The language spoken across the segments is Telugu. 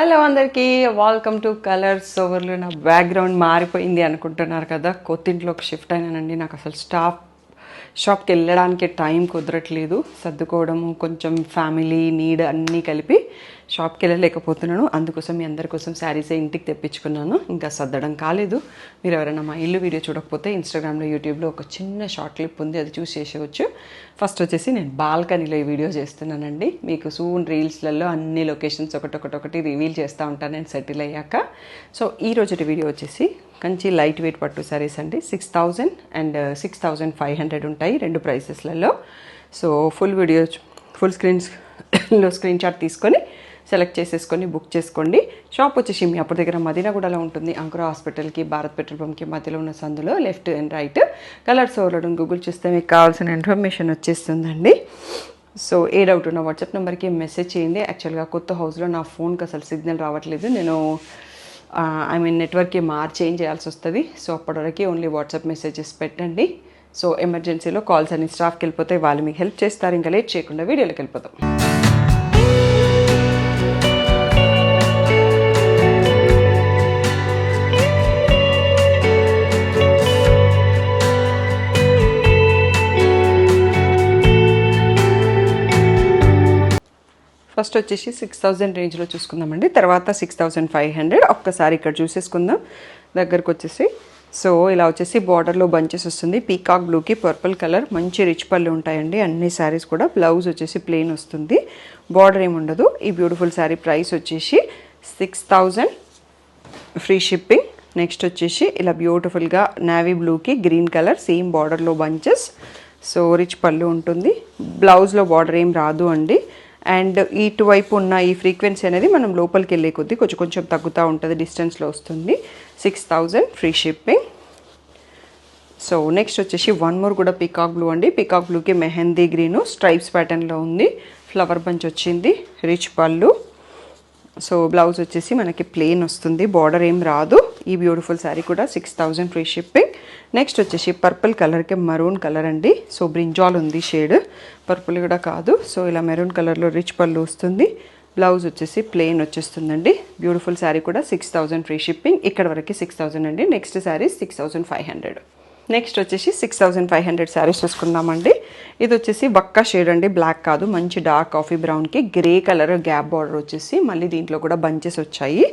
హలో అందరికీ వెల్కమ్ టు కలర్స్ ఓవర్లో. నా బ్యాక్గ్రౌండ్ మారిపోయింది అనుకుంటున్నారు కదా, కొత్తింట్లోకి షిఫ్ట్ అయినానండి. నాకు అసలు షాప్కి వెళ్ళడానికి టైం కుదరట్లేదు. సర్దుకోవడము, కొంచెం ఫ్యామిలీ నీడ్ అన్నీ కలిపి షాప్కి వెళ్ళలేకపోతున్నాను. అందుకోసం మీ అందరి కోసం శారీసే ఇంటికి తెప్పించుకున్నాను. ఇంకా సర్దడం కాలేదు. మీరు ఎవరైనా మా ఇల్లు వీడియో చూడకపోతే ఇన్స్టాగ్రామ్లో, యూట్యూబ్లో ఒక చిన్న షార్ట్ క్లిప్ ఉంది, అది చూసి చేసేవచ్చు. ఫస్ట్ వచ్చేసి నేను బాల్కనీలో ఈ వీడియో చేస్తున్నానండి. మీకు సూన్ రీల్స్లలో అన్ని లొకేషన్స్ ఒకటి రివీల్ చేస్తూ ఉంటాను నేను సెటిల్ అయ్యాక. సో ఈ రోజు వీడియో వచ్చేసి కంచి లైట్ వెయిట్ పట్టు సారీస్ అండి. 6000 అండ్ 6500 ఉంటాయి రెండు ప్రైసెస్లలో. సో ఫుల్ స్క్రీన్ షాట్ తీసుకొని సెలెక్ట్ చేసేసుకొని బుక్ చేసుకోండి. షాప్ వచ్చేసి మీ అప్పటి దగ్గర మదీనాగూడలో ఉంటుంది. అంకుర హాస్పిటల్కి, భారత్ పెట్రోల్ పంప్కి మధ్యలో ఉన్న సందులో left and right. Colours overload Google చూస్తే మీకు కావాల్సిన ఇన్ఫర్మేషన్ వచ్చేస్తుందండి. సో ఏ డౌట్ ఉన్న వాట్సాప్ నెంబర్కి మెసేజ్ చేయండి. యాక్చువల్గా కొత్త హౌస్లో నా ఫోన్కి అసలు సిగ్నల్ రావట్లేదు. నేను నెట్వర్క్కి చేంజ్ చేయాల్సి వస్తుంది. సో అప్పటివరకు ఓన్లీ వాట్సాప్ మెసేజెస్ పెట్టండి. సో ఎమర్జెన్సీలో కాల్స్ అని స్టాఫ్కి వెళ్ళిపోతే వాళ్ళు మీకు హెల్ప్ చేస్తారు. ఇంకా లేట్ చేయకుండా వీడియోలోకి వెళ్ళిపోతాం. ఫస్ట్ వచ్చేసి 6000 రేంజ్లో చూసుకుందామండి. తర్వాత 6500. ఒక్కసారి ఇక్కడ చూసేసుకుందాం దగ్గరకు వచ్చేసి. సో ఇలా వచ్చేసి బార్డర్లో బంచెస్ వస్తుంది. పీకాక్ బ్లూకి పర్పుల్ కలర్ మంచి రిచ్ పళ్ళు ఉంటాయండి అన్ని శారీస్ కూడా. బ్లౌజ్ వచ్చేసి ప్లెయిన్ వస్తుంది, బార్డర్ ఏమి ఉండదు. ఈ బ్యూటిఫుల్ శారీ ప్రైస్ వచ్చేసి 6000 ఫ్రీ షిప్పింగ్. నెక్స్ట్ వచ్చేసి ఇలా బ్యూటిఫుల్గా నావీ బ్లూకి గ్రీన్ కలర్ సేమ్ బార్డర్లో బంచెస్. సో రిచ్ పళ్ళు ఉంటుంది. బ్లౌజ్లో బార్డర్ ఏం రాదు అండి. అండ్ ఇటువైపు ఉన్న ఈ ఫ్రీక్వెన్సీ అనేది మనం లోపలికి వెళ్ళే కొద్దీ కొంచెం తగ్గుతూ ఉంటుంది, డిస్టెన్స్లో వస్తుంది. 6000 ఫ్రీ షిప్పింగ్. సో నెక్స్ట్ వచ్చేసి వన్ మోర్ కూడా పీకాక్ బ్లూ అండి. పీకాక్ బ్లూకి మెహందీ గ్రీను స్ట్రైప్స్ ప్యాటర్న్లో ఉంది. ఫ్లవర్ బంచ్ వచ్చింది, రిచ్ పళ్ళు. సో బ్లౌజ్ వచ్చేసి మనకి ప్లెయిన్ వస్తుంది, బార్డర్ ఏం రాదు. ఈ బ్యూటిఫుల్ శారీ కూడా 6000 ఫ్రీ షిప్పింగ్. నెక్స్ట్ వచ్చేసి పర్పుల్ కలర్కి మరూన్ కలర్ అండి. సో బ్రింజాల్ ఉంది షేడ్, పర్పుల్ కూడా కాదు. సో ఇలా మెరూన్ కలర్లో రిచ్ పళ్ళు వస్తుంది. బ్లౌజ్ వచ్చేసి ప్లెయిన్ వచ్చేస్తుందండి. బ్యూటిఫుల్ శారీ కూడా 6000 ఫ్రీ షిప్పింగ్. ఇక్కడ వరకు 6000 అండి. నెక్స్ట్ శారీ 6500. నెక్స్ట్ వచ్చేసి 6500 శారీస్ చూసుకుందామండి. ఇది వచ్చేసి బక్కా షేడ్ అండి, బ్లాక్ కాదు, మంచి డార్క్ కాఫీ బ్రౌన్కి గ్రే కలర్ గ్యాప్ బార్డర్ వచ్చేసి మళ్ళీ దీంట్లో కూడా బంచెస్ వచ్చాయి.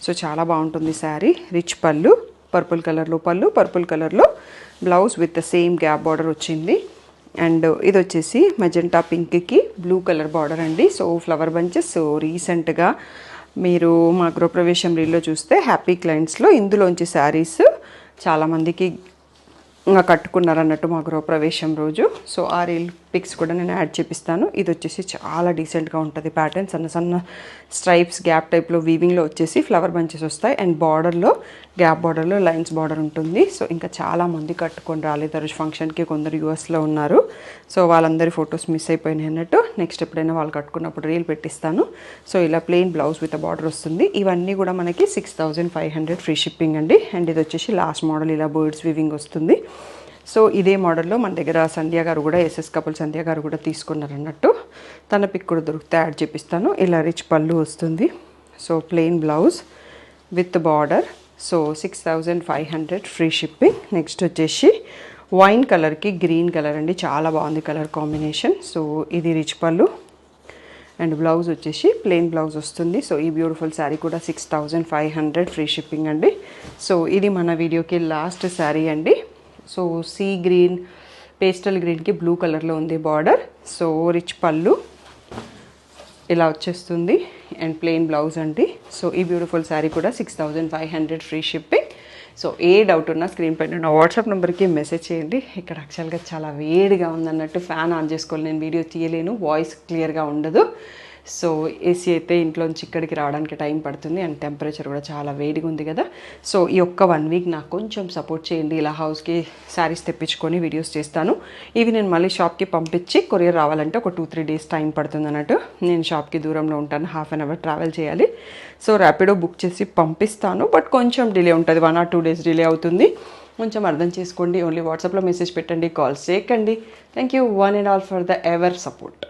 సో చాలా బాగుంటుంది శారీ. రిచ్ పళ్ళు, పర్పుల్ కలర్లో పళ్ళు, పర్పుల్ కలర్లో blouse with same gap border వచ్చింది. అండ్ ఇది వచ్చేసి మెజెంటా పింక్కి బ్లూ కలర్ బార్డర్ అండి. So flower bunches. సో రీసెంట్గా మీరు మా గృహప్రవేశం రీల్లో చూస్తే హ్యాపీ క్లయింట్స్లో ఇందులోంచి శారీస్ చాలామందికి కట్టుకున్నారు అన్నట్టు మా గృహప్రవేశం రోజు. సో ఆ రీల్ పిక్స్ కూడా నేను యాడ్ చేపిస్తాను. ఇది వచ్చేసి చాలా డీసెంట్గా ఉంటుంది. ప్యాటర్న్ సన్న స్ట్రైప్స్ గ్యాప్ టైప్లో వీవింగ్లో వచ్చేసి ఫ్లవర్ బంచెస్ వస్తాయి. అండ్ బార్డర్లో గ్యాప్ బార్డర్లో లైన్స్ బార్డర్ ఉంటుంది. సో ఇంకా చాలామంది కట్టుకొని రాలేదు ఆ రోజు ఫంక్షన్కి. కొందరు యూఎస్లో ఉన్నారు. సో వాళ్ళందరి ఫొటోస్ మిస్ అయిపోయినాయి అన్నట్టు. నెక్స్ట్ ఎప్పుడైనా వాళ్ళు కట్టుకున్నప్పుడు రీల్ పెట్టిస్తాను. సో ఇలా ప్లెయిన్ బ్లౌజ్ విత్ బార్డర్ వస్తుంది. ఇవన్నీ కూడా మనకి 6500 ఫ్రీ షిప్పింగ్ అండి. అండ్ ఇది వచ్చేసి లాస్ట్ మోడల్, ఇలా బర్డ్స్ వీవింగ్ వస్తుంది. సో ఇదే మోడల్లో మన దగ్గర సంధ్య గారు కూడా, ఎస్ఎస్ కపుల్ సంధ్య గారు కూడా తీసుకున్నారు అన్నట్టు. తన పిక్ కూడా దొరికితే యాడ్ చేపిస్తాను. ఇలా రిచ్ పళ్ళు వస్తుంది. So plain blouse with border. So 6500 free shipping. Next వచ్చేసి వైన్ కలర్కి గ్రీన్ కలర్ అండి, చాలా బాగుంది కలర్ కాంబినేషన్. సో ఇది రిచ్ పళ్ళు అండ్ బ్లౌజ్ వచ్చేసి ప్లెయిన్ బ్లౌజ్ వస్తుంది. సో ఈ బ్యూటిఫుల్ శారీ కూడా 6500 ఫ్రీ షిప్పింగ్ అండి. సో ఇది మన వీడియోకి లాస్ట్ శారీ అండి. సో సీ గ్రీన్, పేస్టల్ గ్రీన్కి బ్లూ కలర్లో ఉంది బార్డర్. సో రిచ్ పళ్ళు ఇలా వచ్చేస్తుంది అండ్ ప్లెయిన్ బ్లౌజ్ అండి. సో ఈ బ్యూటిఫుల్ శారీ కూడా 6500 ఫ్రీ షిప్పింగ్. సో ఏ డౌట్ ఉన్నా స్క్రీన్ పైన నా వాట్సాప్ నెంబర్కి మెసేజ్ చేయండి. ఇక్కడ యాక్చువల్గా చాలా వేడిగా ఉందన్నట్టు ఫ్యాన్ ఆన్ చేసుకోవాలి, నేను వీడియో తీయలేను, వాయిస్ క్లియర్గా ఉండదు. సో ఏసీ అయితే ఇంట్లోంచి ఇక్కడికి రావడానికి టైం పడుతుంది. అండ్ టెంపరేచర్ కూడా చాలా వేడిగా ఉంది కదా. సో ఈ ఒక్క 1 వీక్ నాకు కొంచెం సపోర్ట్ చేయండి. ఇలా హౌస్కి శారీస్ తెప్పించుకొని వీడియోస్ చేస్తాను. ఇవి నేను మళ్ళీ షాప్కి పంపించి కొరియర్ రావాలంటే ఒక 2-3 డేస్ టైం పడుతుంది అన్నట్టు. నేను షాప్కి దూరంలో ఉంటాను, హాఫ్ అన్ అవర్ ట్రావెల్ చేయాలి. సో ర్యాపిడో బుక్ చేసి పంపిస్తాను, బట్ కొంచెం డిలే ఉంటుంది, 1 or 2 డేస్ డిలే అవుతుంది. కొంచెం అర్థం చేసుకోండి. ఓన్లీ వాట్సాప్లో మెసేజ్ పెట్టండి, కాల్స్ చేయకండి. Thank you one and all for the ever support.